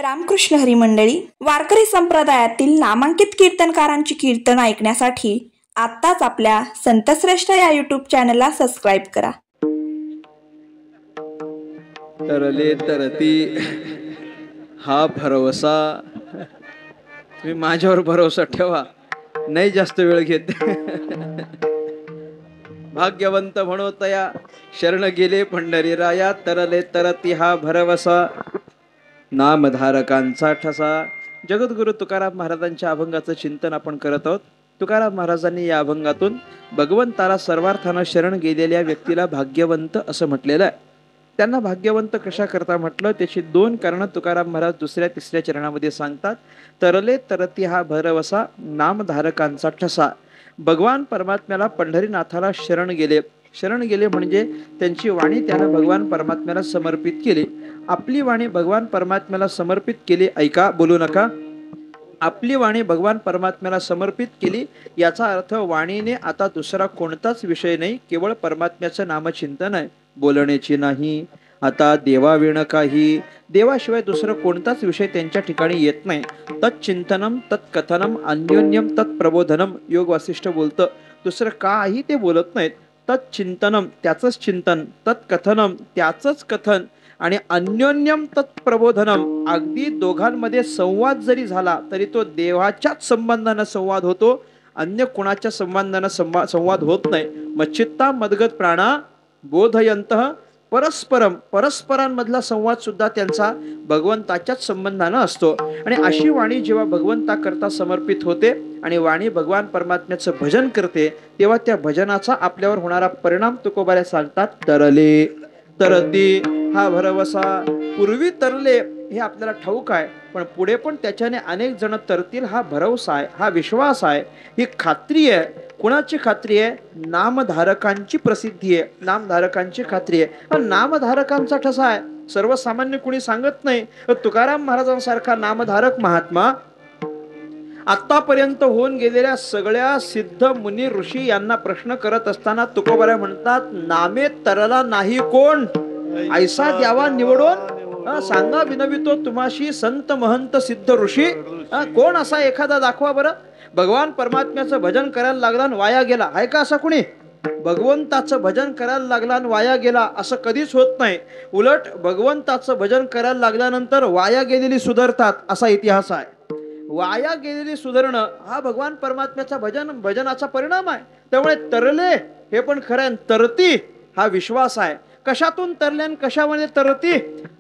रामकृष्ण हरी मंडळी, वारकरी संप्रदायातील नामांकित कीर्तनकारांची कीर्तन ऐकण्यासाठी आत्ताच आपल्या संतश्रेष्ठ या यूट्यूब चॅनलला सबस्क्राईब करा. तरले तरती हा भरवसा, तुम्ही माझ्यावर भरोसा ठेवा, नाही जास्त वेळ घेत. भाग्यवंत म्हणो तया शरण गेले पंढरी राया, तरले तरती हा भरवसा नामधारकांचा ठसा. जगद्गुरु तुकाराम महाराजांच्या अभंगाचं चिंतन आपण करत आहोत. तुकाराम महाराजांनी या अभंगातून भगवंताला सर्वार्थानं शरण गेलेल्या व्यक्तीला भाग्यवंत असं म्हटलेलं आहे. त्यांना भाग्यवंत कशा करता म्हटलं, त्याची दोन कारणं तुकाराम महाराज दुसऱ्या तिसऱ्या चरणामध्ये सांगतात. तरले तरती हा भरवसा नामधारकांचा ठसा. भगवान परमात्म्याला पंढरीनाथाला शरण गेले म्हणजे त्यांची वाणी त्यानं भगवान परमात्म्याला समर्पित केली. आपली वाणी भगवान परमात्म्याला समर्पित केली. ऐका, बोलू नका. आपली वाणी भगवान परमात्म्याला समर्पित केली याचा अर्थ वाणीने आता दुसरा कोणताच विषय नाही, केवळ परमात्म्याचं नामचिंतन आहे, बोलण्याची नाही. आता देवाविण काही, देवाशिवाय दुसरं कोणताच विषय त्यांच्या ठिकाणी येत नाही. तत्चिंतनम तत्कथनम अन्योन्यम तत्प्रबोधनम. योग वासिष्ठ बोलतं, दुसरं काही ते बोलत नाहीत. तत्चिंतनम त्याचंच चिंतन, तत्कथनम त्याचंच कथन, आणि अन्योन्यम तत्प्रबोधनम अगदी दोघांमध्ये संवाद जरी झाला तरी तो देवाच्याच संबंधानं संवाद होतो, अन्य कुणाच्या संबंधानं संवाद होत नाही. मच्चित्ता मदगत प्राणा बोधयंतः परस्परम, परस्परांमधला संवाद सुद्धा त्यांचा भगवंताच्याच संबंधानं असतो. आणि अशी वाणी जेव्हा भगवंताकरता समर्पित होते आणि वाणी भगवान परमात्म्याचं भजन करते, तेव्हा त्या भजनाचा आपल्यावर होणारा परिणाम तुकोबाऱ्या सांगतात. तरले तरती हा भरवसा. पूर्वी तरले हे आपल्याला ठाऊक आहे, पण पुढे पण त्याच्याने अनेक जण तरतील हा भरवसा आहे, हा विश्वास आहे, ही खात्री आहे. कुणाची खात्री आहे? नामधारकांची प्रसिद्धी आहे, नामधारकांची खात्री आहे. नामधारकांचा ठसा आहे. सर्वसामान्य कुणी सांगत नाही. तुकाराम महाराजांसारखा नामधारक महात्मा आतापर्यंत होऊन गेलेल्या सगळ्या सिद्ध मुनी ऋषी यांना प्रश्न करत असताना तुकोबाऱ्या म्हणतात, नामे तरला नाही कोण, ऐसा द्यावा निवडून, सांगा विनवितो तुम्हाशी संत महंत सिद्ध ऋषी. कोण असा एखादा दाखवा बरं. भगवान परमात्म्याचं भजन करायला लागला आणि वाया गेला, आहे का असा कुणी? भगवंताचं भजन करायला लागला आणि वाया गेला असं कधीच होत नाही. उलट भगवंताचं भजन करायला लागल्यानंतर वाया गेलेली सुधारतात असा इतिहास आहे. वाया गेलेली सुधारणं हा भगवान परमात्म्याचा भजनाचा परिणाम आहे. त्यामुळे तरले हे पण खरं आहे, तरती हा विश्वास आहे. कशातून तरले आणि कशामध्ये तरती?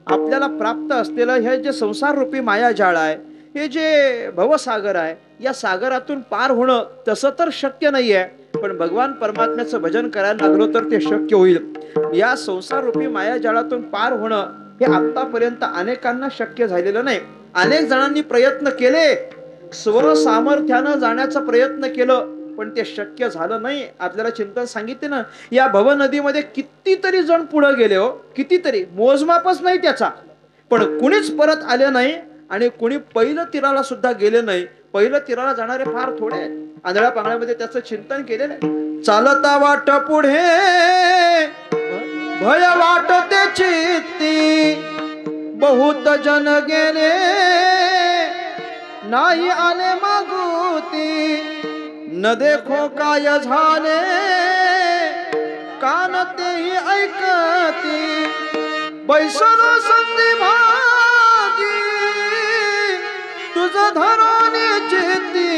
आपल्याला प्राप्त असलेलं हे जे संसार रूपी मायाजाळ आहे, हे जे भवसागर आहे, या सागरातून पार होणं तसं तर शक्य नाही आहे, पण भगवान परमात्म्याचं भजन करायला लागलो तर ते शक्य होईल. या संसार रूपी मायाजाळातून पार होणं हे आतापर्यंत अनेकांना शक्य झालेलं नाही. अनेक जणांनी प्रयत्न केले, स्वसामर्थ्यानं जाण्याचा प्रयत्न केलं, पण ते शक्य झालं नाही. आपल्याला चिंतन सांगितले ना, या भव नदीमध्ये कितीतरी जण पुढे गेले हो, कितीतरी, मोजमापच नाही त्याचा, पण कुणीच परत आले नाही आणि कुणी पहिलं तीराला सुद्धा गेले नाही. पहिलं तीराला जाणारे फार थोडे. आंधळ्या पांगळ्यामध्ये त्याचं चिंतन केलेलं आहे. चालता वाट पुढे भय वाटते चित्ती, बहुत जन गेले नाही आले मागुती, न देखो काय झाले कान तेही ऐकती, बैसल संधी भागी तुझ धरून चित्ती,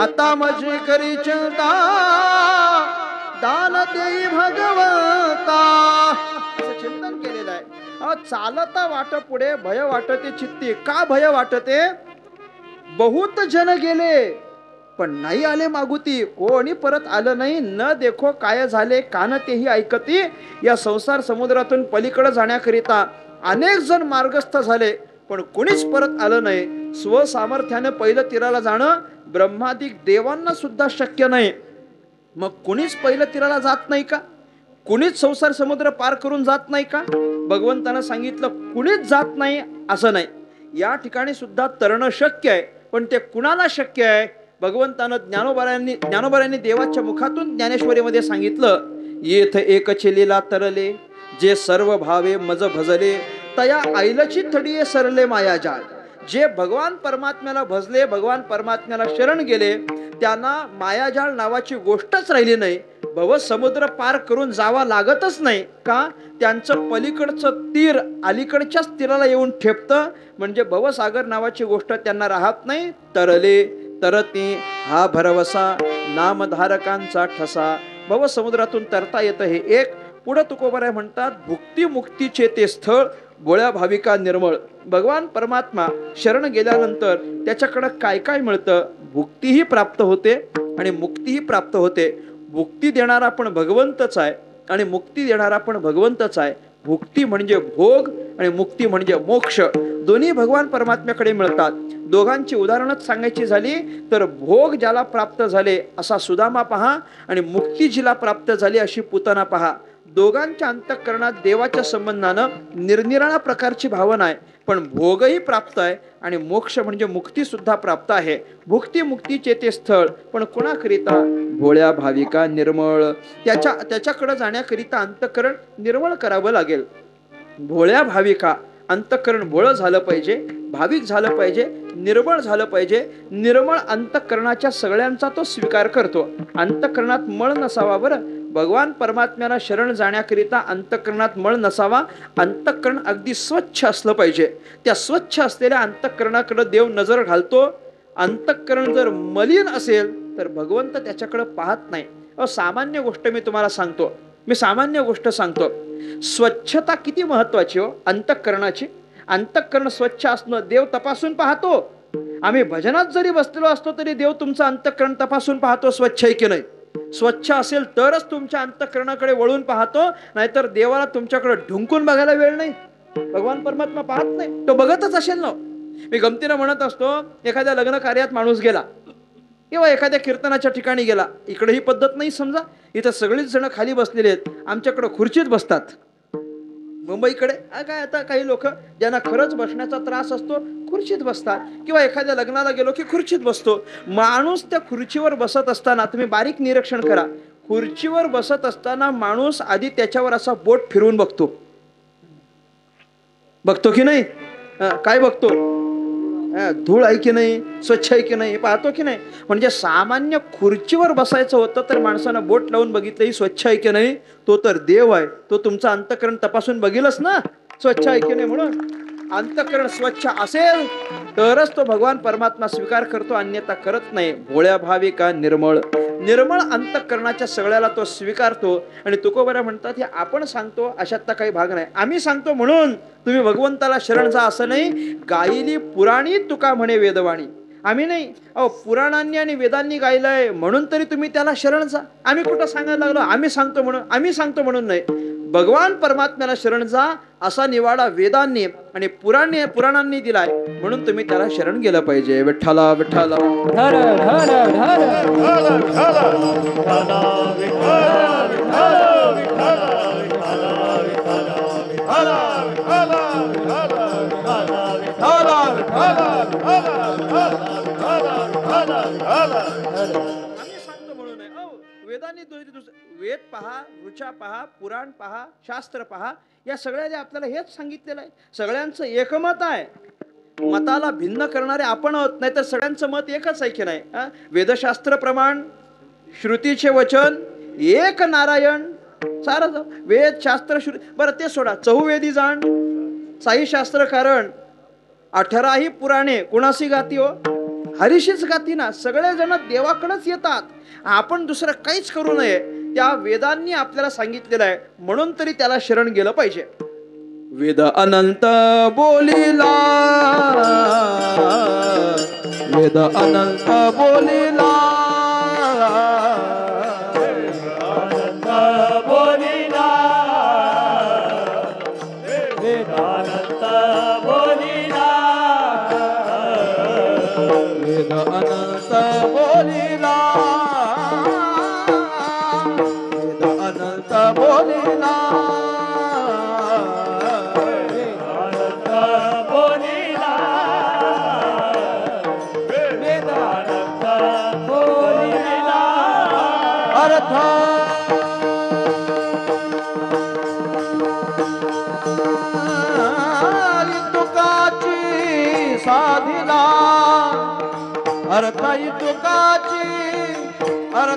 आता माझी करी चिंता दान देई भगवंता. असं चिंतन केलेलं आहे. चालता वाट पुढे भय वाटते चित्ती. का भय वाटते? बहुत जन गेले पण नाही आले मागुती, कोणी परत आलं नाही. न देखो काय झाले कान तेही ऐकती. या संसार समुद्रातून पलीकडे जाण्याकरिता अनेक जण मार्गस्थ झाले, पण कोणीच परत आलं नाही. स्वसामर्थ्याने पहिलं तीराला जाणं ब्रह्मादिक देवांना सुद्धा शक्य नाही. मग कुणीच पहिलं तीराला जात नाही का? कुणीच संसार समुद्र पार करून जात नाही का? भगवंतानं सांगितलं कुणीच जात नाही असं नाही. या ठिकाणी सुद्धा तरणं शक्य आहे, पण ते कुणाला शक्य आहे? भगवंतानं ज्ञानोबाऱ्यांनी देवाच्या मुखातून ज्ञानेश्वरीमध्ये सांगितलं, येथ एक लीला तरले जे सर्व भावे मज भजले, तया ऐलची थडिये सरले मायाजाळ. जे भगवान परमात्म्याला भजले, भगवान परमात्म्याला शरण गेले, त्यांना मायाजाळ नावाची गोष्टच राहिली नाही. भवसमुद्र पार करून जावा लागतच नाही. का? त्यांचं पलीकडचं तीर अलीकडच्याच तीराला येऊन ठेपतं. म्हणजे भवसागर नावाची गोष्ट त्यांना राहत नाही. तरले तरती हा भरवसा नामधारकांचा ठसा. भवसमुद्रातून तरता येतं हे एक. पुढं तुकोबाराय म्हणतात, भुक्ती मुक्तीचे ते स्थळ भोळ्या भाविका निर्मळ. भगवान परमात्मा शरण गेल्यानंतर त्याच्याकडं काय काय मिळतं? भुक्तीही प्राप्त होते आणि मुक्तीही प्राप्त होते. भुक्ती देणारा पण भगवंतच आहे आणि मुक्ती देणारा पण भगवंतच आहे. भुक्ती म्हणजे भोग आणि मुक्ती म्हणजे मोक्ष. दोन्ही भगवान परमात्म्याकडे मिळतात. दोघांची उदाहरणच सांगायची झाली तर भोग ज्याला प्राप्त झाले असा सुदामा पहा आणि मुक्ती जिला प्राप्त झाली अशी पुतना पहा. दोघांच्या अंतःकरणात देवाच्या संबंधानं निरनिराळ्या प्रकारची भावना आहे, पण भोगही प्राप्त आहे आणि मोक्ष म्हणजे मुक्ती सुद्धा प्राप्त आहे. भुक्ती मुक्तीचे ते स्थळ पण कोणाकरिता? भोळ्या भाविका निर्मळ. त्याच्याकडे जाण्याकरिता अंतःकरण निर्मळ करावं लागेल. भोळ्या भाविका, अंतःकरण भोळं झालं पाहिजे, भाविक झालं पाहिजे, निर्मळ झालं पाहिजे. निर्मळ अंतःकरणाच्या सगळ्यांचा तो स्वीकार करतो. अंतःकरणात मळ नसावा. बरं, भगवान परमात्म्याला शरण जाण्याकरिता अंतःकरणात मळ नसावा. अंतःकरण अगदी स्वच्छ असलं पाहिजे. त्या स्वच्छ असलेल्या अंतःकरणाकडे देव नजर घालतो. अंतःकरण जर मलिन असेल तर भगवंत त्याच्याकडे पाहत नाही. सामान्य गोष्ट मी तुम्हाला सांगतो, सामान्य गोष्ट सांगतो. स्वच्छता किती महत्वाची हो अंतःकरणाची. अंतःकरण स्वच्छ असणं देव तपासून पाहतो. आम्ही भजनात जरी बसलेलो असतो तरी देव तुमचं अंतःकरण तपासून पाहतो, स्वच्छ आहे की नाही. स्वच्छ असेल तरच तुमच्या अंतःकरणाकडे वळून पाहतो, नाहीतर देवाला तुमच्याकडे ढुंकून बघायला वेळ नाही. भगवान परमात्मा पाहत नाही, तो बघतच असेल ना. मी गमतीनं म्हणत असतो, एखाद्या लग्न कार्यात माणूस गेला किंवा एखाद्या कीर्तनाच्या ठिकाणी गेला. इकडे ही पद्धत नाही समजा, इथं सगळीच जण खाली बसलेले आहेत, आमच्याकडे खुर्चीत बसतात. मुंबईकडे काय आता काही लोक ज्यांना खरंच बसण्याचा त्रास असतो खुर्चीत बसतात, किंवा एखाद्या लग्नाला गेलो की खुर्चीत बसतो. माणूस त्या खुर्चीवर बसत असताना तुम्ही बारीक निरीक्षण करा. खुर्चीवर बसत असताना माणूस आधी त्याच्यावर असा बोट फिरवून बघतो की नाही? काय बघतो? धूळ आहे की नाही, स्वच्छ आहे की नाही पाहतो की नाही. म्हणजे सामान्य खुर्चीवर बसायचं होतं तर माणसानं बोट लावून बघितलं ही स्वच्छ आहे की नाही. तो तर देव आहे, तो तुमचं अंतःकरण तपासून बघेलच ना स्वच्छ आहे की नाही. म्हणून अंतःकरण स्वच्छ असेल तरच तो भगवान परमात्मा स्वीकार करतो, अन्यथा करत नाही. भोळ्या भाविका निर्मळ. निर्मळ अंतःकरणाच्या सगळ्याला तो स्वीकारतो. आणि तुकोबारा म्हणतात हे आपण सांगतो अशातला काही भाग नाही. आम्ही सांगतो म्हणून तुम्ही भगवंताला शरण जा असं नाही. गायली पुराणी तुका म्हणे वेदवाणी. आम्ही नाही, पुराणांनी आणि वेदांनी गायलंय म्हणून तरी तुम्ही त्याला शरण जा. आम्ही कुठं सांगायला लागलो? आम्ही सांगतो म्हणून नाही. भगवान परमात्म्याला शरण जा असा निवाडा वेदांनी आणि पुराणांनी दिलाय, म्हणून तुम्ही त्याला शरण गेलं पाहिजे. विठ्ठला विठ्ठला वेदांनी वेद पहा, ऋचा पहा, पुराण पहा, शास्त्र पहा, या सगळ्याने आपल्याला हेच सांगितलेलं आहे. सगळ्यांचं एकमत आहे. मताला भिन्न करणारे आपण आहोत, नाही तर सगळ्यांचं मत एकच आहे की नाही. वेदशास्त्र प्रमाण, श्रुतीचे वचन, एक नारायण. सारं वेद शास्त्र श्रुती. बरं ते सोडा, चहुवेदी जाण, साई शास्त्र कारण, 18ही पुराणे कुणाशी गाती हो? हरीशीच गाती ना. सगळे जण देवाकडेच येतात. आपण दुसरं काहीच करू नये. त्या वेदांनी आपल्याला सांगितलेलं आहे, म्हणून तरी त्याला शरण गेलं पाहिजे. वेद अनंत बोलिला, वेद अनंत बोलिला, अनंत बोलिला, वेद अनंत बोलिला, वेद अनंत बोलिला, वेद अनंत बोलिला, अनंत बोलिला, वेद अनंत बोलिला. अर्थ साधिला अर्थाई तुकाची साधिला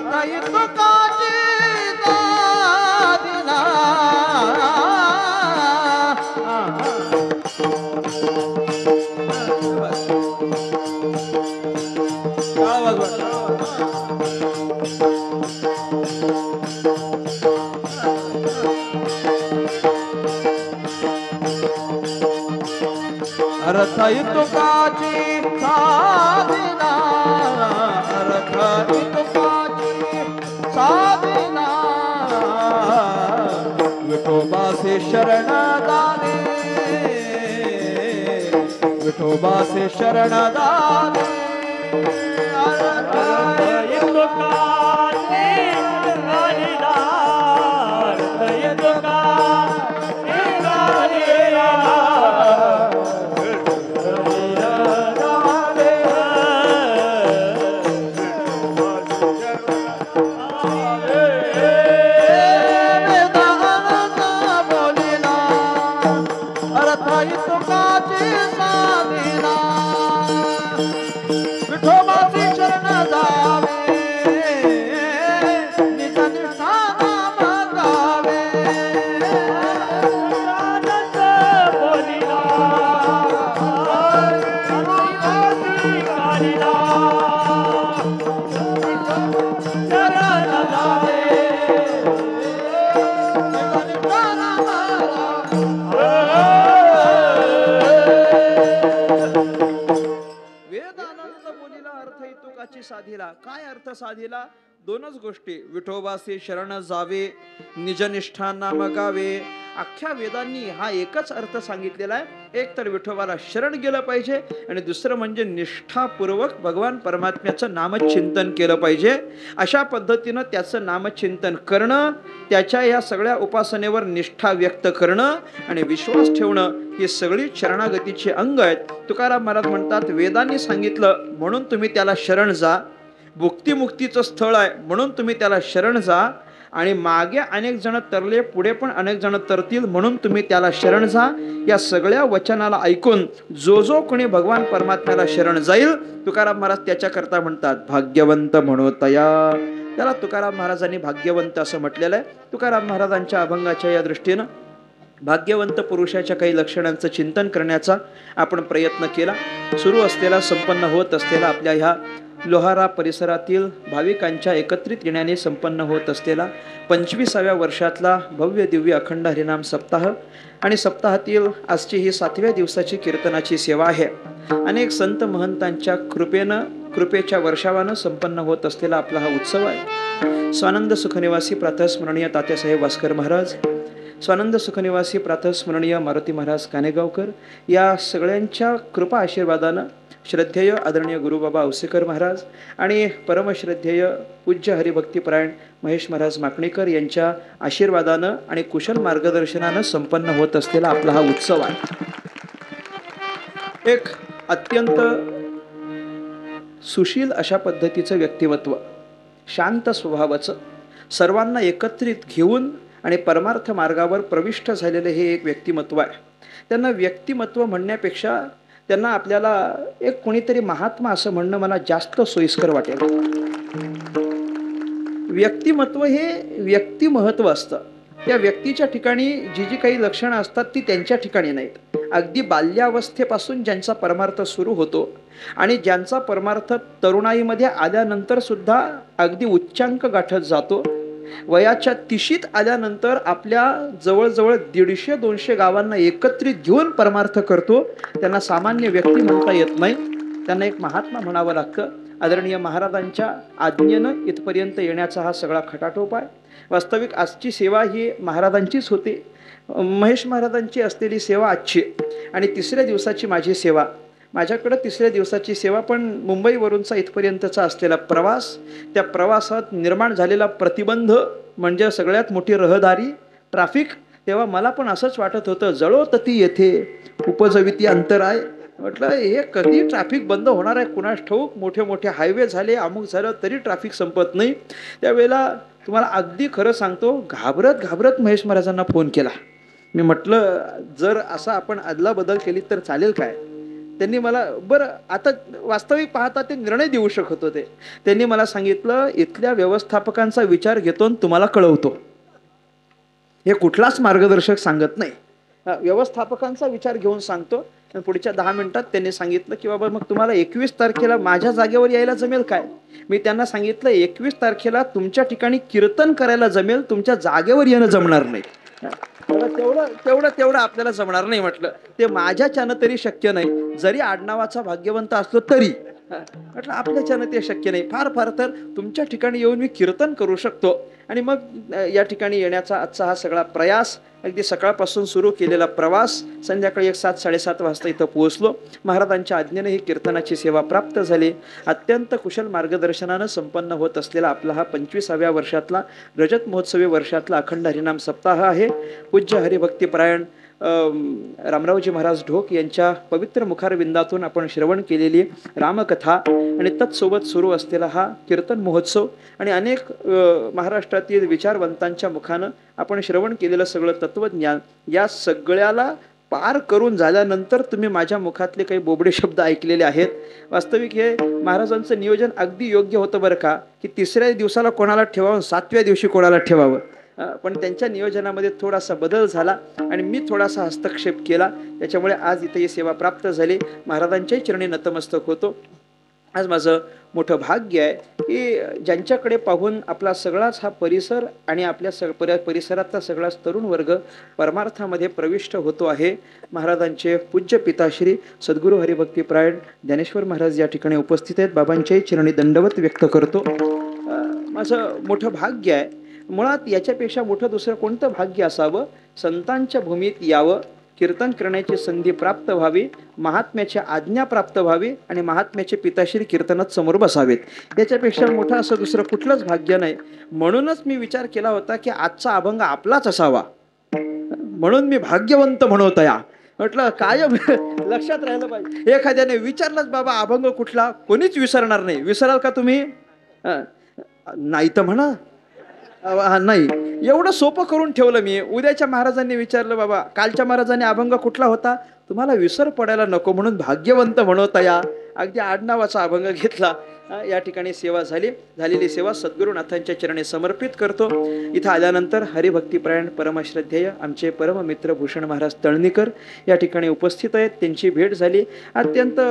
अर्थाई तुकाची साधिला अर्थाई तुकाची साधिला विठोबासे शरण दाने विठोबासे शरण दाने अर्थाई तुकाची साधिला अर्थाई तुकाची साधिला साधिला. काय अर्थ साधिला? दोनच गोष्टी. विठोबासे शरण जावे, निजनिष्ठा नाम गावे. अख्ख्या वेदांनी हा एकच अर्थ सांगितलेला आहे. एक तर विठोबाला शरण गेलं पाहिजे आणि दुसरं म्हणजे निष्ठापूर्वक भगवान परमात्म्याचं नामचिंतन केलं पाहिजे. अशा पद्धतीनं त्याचं नामचिंतन करणं, त्याच्या या सगळ्या उपासनेवर निष्ठा व्यक्त करणं आणि विश्वास ठेवणं ही सगळी शरणागतीची अंग आहेत. तुकाराम महाराज म्हणतात, वेदांनी सांगितलं म्हणून तुम्ही त्याला शरण जा. भुक्तिमुक्तीचं स्थळ आहे म्हणून तुम्ही त्याला शरण जा. आणि मागे अनेक जण तरले, पुढे पण अनेक जण तरतील म्हणून तुम्ही त्याला शरण जा. या सगळ्या वचनाला ऐकून जो जो कोणी भगवान परमात्म्याला शरण जाईल, तुकाराम महाराज त्याच्याकरता म्हणतात भाग्यवंत म्हणोतया. त्याला तुकाराम महाराजांनी भाग्यवंत असं म्हटलेलं आहे. तुकाराम महाराजांच्या अभंगाच्या या दृष्टीनं भाग्यवंत पुरुषाच्या काही लक्षणांचं चिंतन करण्याचा आपण प्रयत्न केला. सुरू असलेला, संपन्न होत असलेला, आपल्या ह्या लोहारा परिसरातील भाविकांच्या एकत्रित येण्याने संपन्न होत असलेला 25व्या वर्षातला भव्य दिव्य अखंड हरिनाम सप्ताह आणि सप्ताहातील आजची ही 7व्या दिवसाची कीर्तनाची सेवा आहे. अनेक संत महंतांच्या कृपेच्या वर्षावानं संपन्न होत असलेला आपला हा उत्सव आहे. स्वानंद सुखनिवासी प्रातःस्मरणीय तात्यासाहेब वास्कर महाराज, स्वानंद सुखनिवासी प्रातःस्मरणीय मारुती महाराज कानेगावकर या सगळ्यांच्या कृपा आशीर्वादानं श्रद्धेय आदरणीय गुरुबाबा औसेकर महाराज आणि परमश्रद्धेय पूज्य हरिभक्तीपरायण महेश महाराज माकणीकर यांच्या आशीर्वादानं आणि कुशल मार्गदर्शनानं संपन्न होत असलेला आपला हा उत्सव आहे. एक अत्यंत सुशील अशा पद्धतीचं व्यक्तिमत्व, शांत स्वभावाचं, सर्वांना एकत्रित घेऊन आणि परमार्थ मार्गावर प्रविष्ट झालेले हे एक व्यक्तिमत्व आहे. त्यांना व्यक्तिमत्व म्हणण्यापेक्षा त्यांना आपल्याला एक कोणीतरी महात्मा असं म्हणणं मला जास्त सोयीस्कर वाटेल. व्यक्तिमत्व हे व्यक्तिमहत्व असतं. त्या व्यक्तीच्या ठिकाणी जी जी काही लक्षणं असतात ती त्यांच्या ठिकाणी नाहीत. अगदी बाल्यावस्थेपासून ज्यांचा परमार्थ सुरू होतो आणि ज्यांचा परमार्थ तरुणाईमध्ये आल्यानंतर सुद्धा अगदी उच्चांक गाठत जातो, वयाच्या 30शीत आल्यानंतर आपल्या जवळजवळ 150-200 गावांना एकत्रित घेऊन परमार्थ करतो, त्यांना सामान्य व्यक्ती म्हणता येत नाही. त्यांना एक महात्मा म्हणावं लागतं. आदरणीय महाराजांच्या आज्ञेनं इथपर्यंत येण्याचा हा सगळा खटाटोप आहे. वास्तविक आजची सेवा ही महाराजांचीच होती. महेश महाराजांची असलेली सेवा आजची आणि 3ऱ्या दिवसाची माझी सेवा. माझ्याकडं 3ऱ्या दिवसाची सेवा, पण मुंबईवरूनचा इथपर्यंतचा असलेला प्रवास, त्या प्रवासात निर्माण झालेला प्रतिबंध म्हणजे सगळ्यात मोठी रहदारी, ट्रॅफिक. तेव्हा मला पण असंच वाटत होतं, जळोतती येथे उपजविती अंतराय. म्हटलं हे कधी ट्रॅफिक बंद होणार आहे कुणास ठाऊक. मोठे मोठे हायवे झाले, अमुक झालं, तरी ट्रॅफिक संपत नाही. त्यावेळेला तुम्हाला अगदी खरं सांगतो, घाबरत महेश महाराजांना फोन केला. मी म्हटलं जर असं आपण अदलाबदल केली तर चालेल काय? त्यांनी मला बरं आता वास्तविक पाहता ते निर्णय देऊ शकत होते. त्यांनी मला सांगितलं इथल्या व्यवस्थापकांचा विचार घेतो आणि तुम्हाला कळवतो. हे कुठलाच मार्गदर्शक सांगत नाही, व्यवस्थापकांचा विचार घेऊन सांगतो. पुढच्या 10 मिनिटात त्यांनी सांगितलं की बाबा मग तुम्हाला 21 तारखेला माझ्या जागेवर यायला जमेल काय? मी त्यांना सांगितलं 21 तारखेला तुमच्या ठिकाणी कीर्तन करायला जमेल, तुमच्या जागेवर येणं जमणार नाही. तेवढं आपल्याला जमणार नाही म्हटलं. ते माझ्याच्यानं तरी शक्य नाही, जरी आडनावाचा भाग्यवंत असलो तरी म्हटलं आपल्याच्यानं ते शक्य नाही. फार तर तुमच्या ठिकाणी येऊन मी कीर्तन करू शकतो. आणि मग या ठिकाणी येण्याचा आजचा हा सगळा प्रयास, अगदी सकाळपासून सुरू केलेला प्रवास, संध्याकाळी 7-7:30 वाजता इथं पोहोचलो. महाराजांच्या आज्ञेने ही कीर्तनाची सेवा प्राप्त झाली. अत्यंत कुशल मार्गदर्शनानं संपन्न होत असलेला आपला हा 25व्या वर्षातला रजत महोत्सवी वर्षातला अखंड हरिनाम सप्ताह आहे. पूज्य हरिभक्तीपरायण रामरावजी महाराज ढोक यांच्या पवित्र मुखारविंदातून आपण श्रवण केलेली रामकथा आणि तत्सोबत सुरू असलेला हा कीर्तन महोत्सव आणि अनेक महाराष्ट्रातील विचारवंतांच्या मुखानं आपण श्रवण केलेलं सगळं तत्वज्ञान, या सगळ्याला पार करून झाल्यानंतर तुम्ही माझ्या मुखातले काही बोबडे शब्द ऐकलेले आहेत. वास्तविक हे महाराजांचं नियोजन अगदी योग्य होतं बरं का, की 3ऱ्या दिवसाला कोणाला ठेवावं, 7व्या दिवशी कोणाला ठेवावं. पण त्यांच्या नियोजनामध्ये थोडासा बदल झाला आणि मी थोडासा हस्तक्षेप केला. त्याच्यामुळे आज इथे ही सेवा प्राप्त झाली. महाराजांच्याही चरणी नतमस्तक होतो. आज माझं मोठं भाग्य आहे की ज्यांच्याकडे पाहून आपला सगळाच हा परिसर आणि आपल्या परिसरातला सगळाच तरुण वर्ग परमार्थामध्ये प्रविष्ट होतो आहे. महाराजांचे पूज्य पिताश्री सद्गुरू हरिभक्तीपरायण ज्ञानेश्वर महाराज या ठिकाणी उपस्थित आहेत. बाबांच्याही चरणी दंडवत व्यक्त करतो. माझं मोठं भाग्य आहे. मुळात याच्यापेक्षा मोठं दुसरं कोणतं भाग्य असावं? संतांच्या भूमीत यावं, कीर्तन करण्याची संधी प्राप्त व्हावी, महात्म्याची आज्ञा प्राप्त व्हावी आणि महात्म्याचे पिताश्री कीर्तनात समोर बसावेत. याच्यापेक्षा मोठं असं दुसरं कुठलंच भाग्य नाही. म्हणूनच मी विचार केला होता की आजचा अभंग आपलाच असावा, म्हणून मी भाग्यवंत म्हणवत या. म्हटलं कायम लक्षात राहिलं पाहिजे. एखाद्याने विचारलंच बाबा अभंग कुठला, कोणीच विसरणार नाही. विसराल का तुम्ही? नाही तर म्हणा नाही. एवढं सोपं करून ठेवलं मी. उद्याच्या महाराजांनी विचारलं बाबा कालच्या महाराजांनी अभंग कुठला होता, तुम्हाला विसर पडायला नको म्हणून भाग्यवंत म्हणवता या. अगदी आडनावाचा अभंग घेतला. या ठिकाणी सेवा झालेली सेवा सद्गुरुनाथांच्या चरणी समर्पित करतो. इथं आल्यानंतर हरिभक्तीपरायण परमश्रद्धेय आमचे परममित्र भूषण महाराज तळणीकर या ठिकाणी उपस्थित आहेत. त्यांची भेट झाली. अत्यंत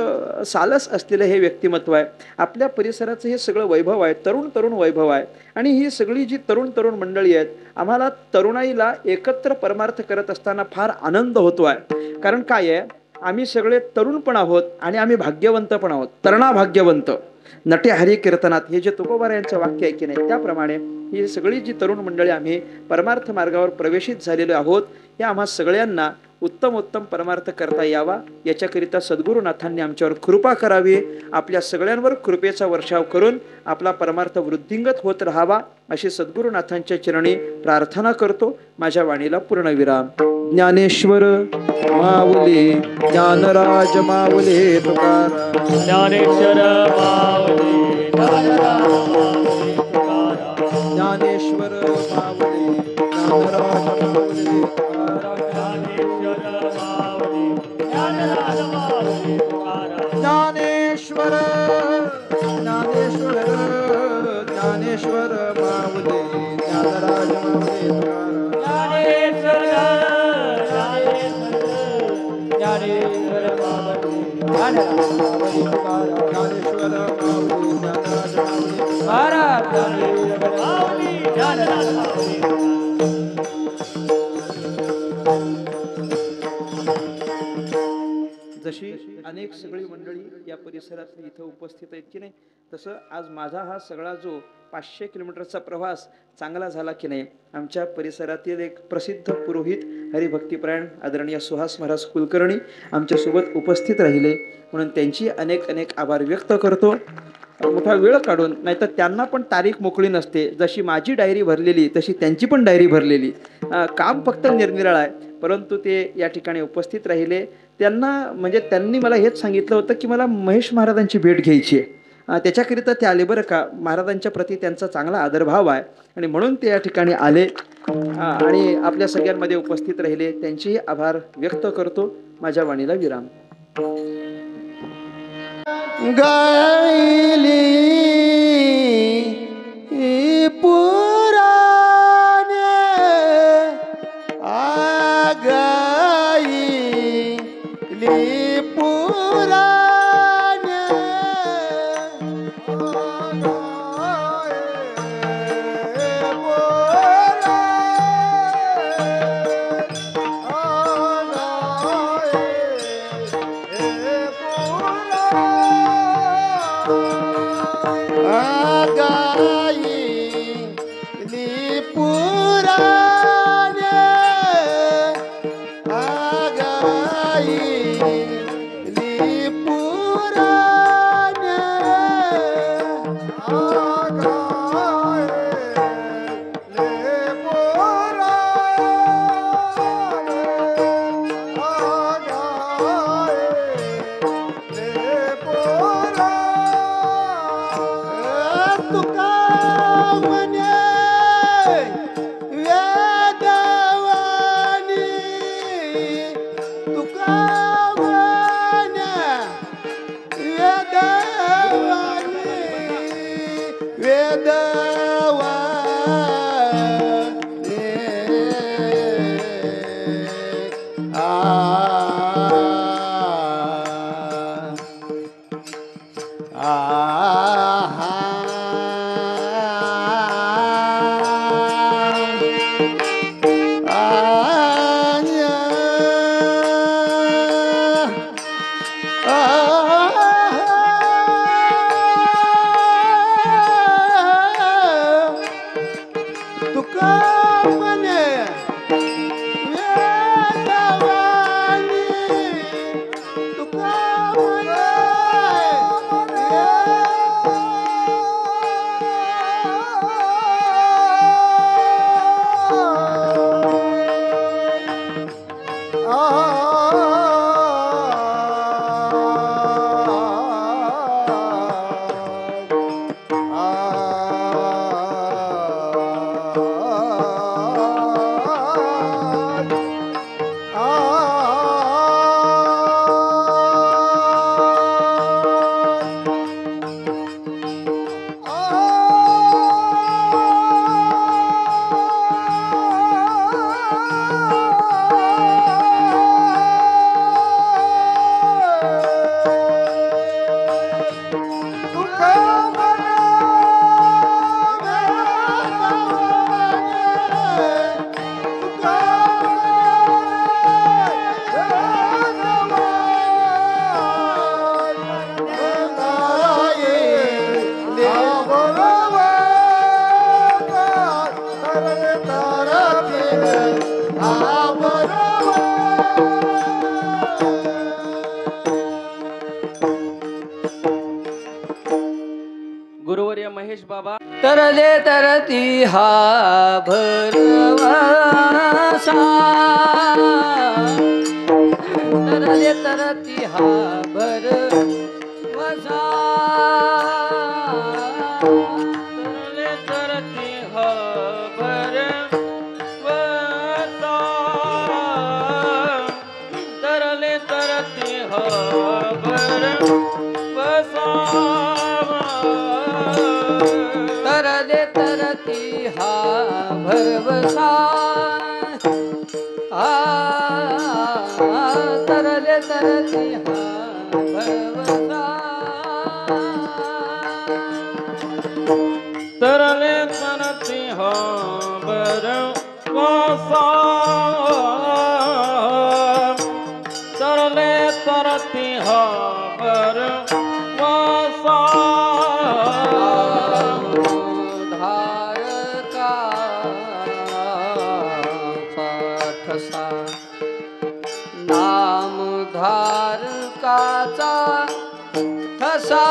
सालस असलेलं हे व्यक्तिमत्व आहे. आपल्या परिसराचं हे सगळं वैभव आहे, तरुण वैभव आहे. आणि ही सगळी जी तरुण मंडळी आहेत, आम्हाला तरुणाईला एकत्र परमार्थ करत असताना फार आनंद होतो आहे. कारण काय आहे, आम्ही सगळे तरुण पण आहोत आणि आम्ही भाग्यवंत पण आहोत. तरणा भाग्यवंत नटे हरी कीर्तनात हे जे तुकोबारायांचं वाक्य आहे की नाही, त्याप्रमाणे ही सगळी जी तरुण मंडळी आम्ही परमार्थ मार्गावर प्रवेशित झालेलो आहोत, या आम्हा सगळ्यांना उत्तम परमार्थ करता यावा याच्याकरिता सद्गुरुनाथांनी आमच्यावर कृपा करावी. आपल्या सगळ्यांवर कृपेचा वर्षाव करून आपला परमार्थ वृद्धिंगत होत राहावा अशी सद्गुरुनाथांच्या चरणी प्रार्थना करतो. माझ्या वाणीला पूर्णविराम. ज्ञानेश्वर माऊली ज्ञानराज माऊली तुकाराम. ज्ञानेश्वर माऊली ज्ञानेश्वर माऊली ज्ञानराज माऊली ज्ञानेश्वर ज्ञानेश्वर ज्ञानेश्वर माऊली ज्ञानराज माऊली ज्ञानेश्वर माऊली जशी अनेक सगळी मंडळी या परिसरात इथं उपस्थित आहेत की नाही, तसं आज माझा हा सगळा जो 500 किलोमीटरचा प्रवास चांगला झाला की नाही. आमच्या परिसरातील एक प्रसिद्ध पुरोहित हरिभक्तीपरायण आदरणीय सुहास महाराज कुलकर्णी आमच्यासोबत उपस्थित राहिले, म्हणून त्यांची अनेक आभार व्यक्त करतो. मोठा वेळ काढून, नाहीतर त्यांना पण तारीख मोकळी नसते. जशी माझी डायरी भरलेली तशी त्यांची पण डायरी भरलेली. काम फक्त निरनिराळ आहे, परंतु ते या ठिकाणी उपस्थित राहिले. त्यांनी मला हेच सांगितलं होतं की मला महेश महाराजांची भेट घ्यायची आहे. त्याच्याकरिता ते आले बरं का. महाराजांच्या प्रती त्यांचा चांगला आदरभाव आहे आणि म्हणून ते या ठिकाणी आले आणि आपल्या सगळ्यांमध्ये उपस्थित राहिले. त्यांचेही आभार व्यक्त करतो. माझ्या वाणीला विराम. गायली पुराणे गायली पुराणे गुरुवर्य महेश बाबा तरले तरती हा भरवसा तरले तरती हा भरवसा तरले तरती हा भरवसा तरले तरती हा भरवसा तरले तरती हा भरवसा तरले तरती हा भरवसा तरले तरती हा भरवसा तरले तरती हा भरवसा नाम धारकाचा ठसा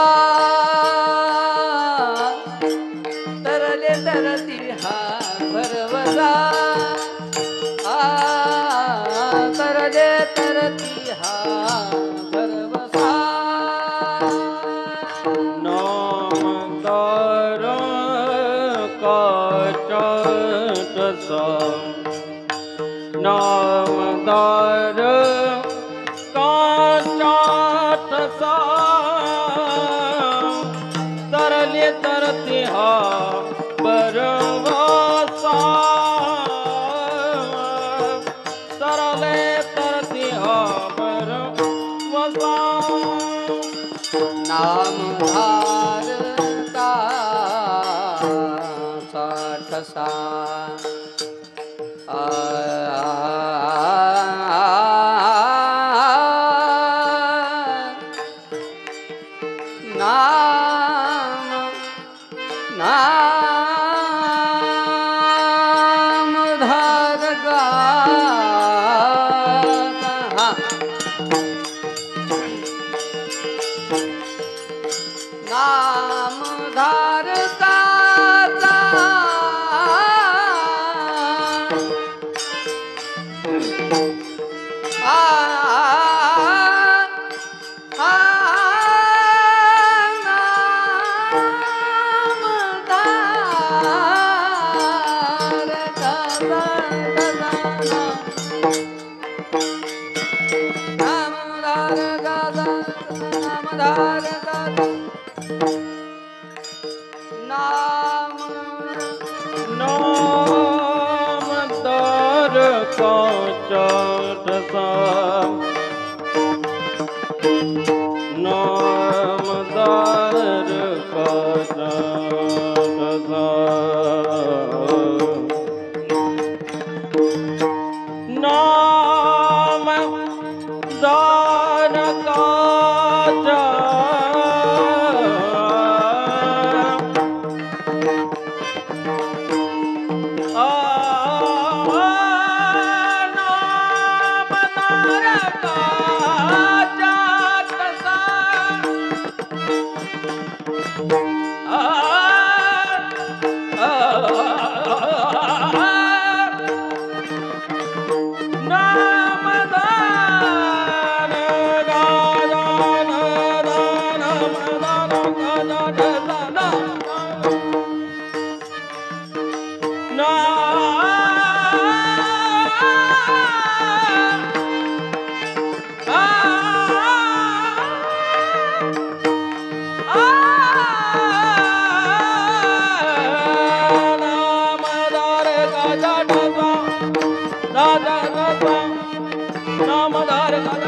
तरले तरती हा भरवसा तरले तरती हा भरवसा नाम धारकाचा ठसा नामदार काचा ठसा हा परवसा तरले तरती हा परवसा नाम धारता ठसा नाम धारगा नाम धारता नामदार का चटसा नामदार का चटसा नामदार का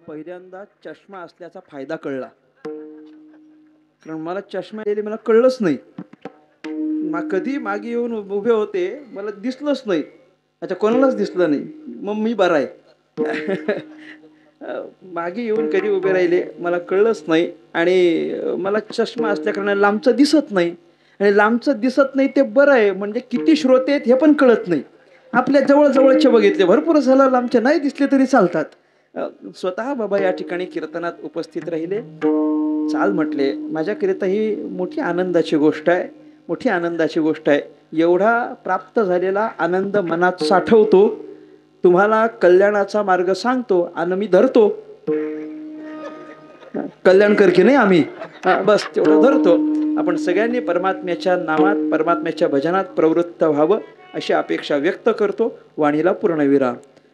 पहिल्यांदा चष्मा असल्याचा फायदा कळला, कारण मला चष्मा दिले मला कळलंच नाही. कधी मागे येऊन उभे होते मला दिसलंच नाही. अच्छा, कोणालाच दिसलं नाही, मग मी बरा आहे. मागे येऊन कधी उभे राहिले मला कळलंच नाही. आणि मला चष्मा असल्या कारणाने लांबचं दिसत नाही, आणि लांबचं दिसत नाही ते बरं आहे. म्हणजे किती श्रोते आहेत हे पण कळत नाही. आपल्या जवळजवळचे बघितले भरपूर झालं, लांबचे नाही दिसले तरी चालतात. स्वतः बाबा या ठिकाणी कीर्तनात उपस्थित राहिले. चाल म्हटले, माझ्याकरिता ही मोठी आनंदाची गोष्ट आहे, मोठी आनंदाची गोष्ट आहे. एवढा प्राप्त झालेला आनंद मनात साठवतो, तुम्हाला कल्याणाचा मार्ग सांगतो आणि मी धरतो. कल्याण कर की नाही आम्ही, बस तेवढं धरतो. आपण सगळ्यांनी परमात्म्याच्या नामात, परमात्म्याच्या भजनात प्रवृत्त व्हावं अशी अपेक्षा व्यक्त करतो. वाणीला पूर्णविराम.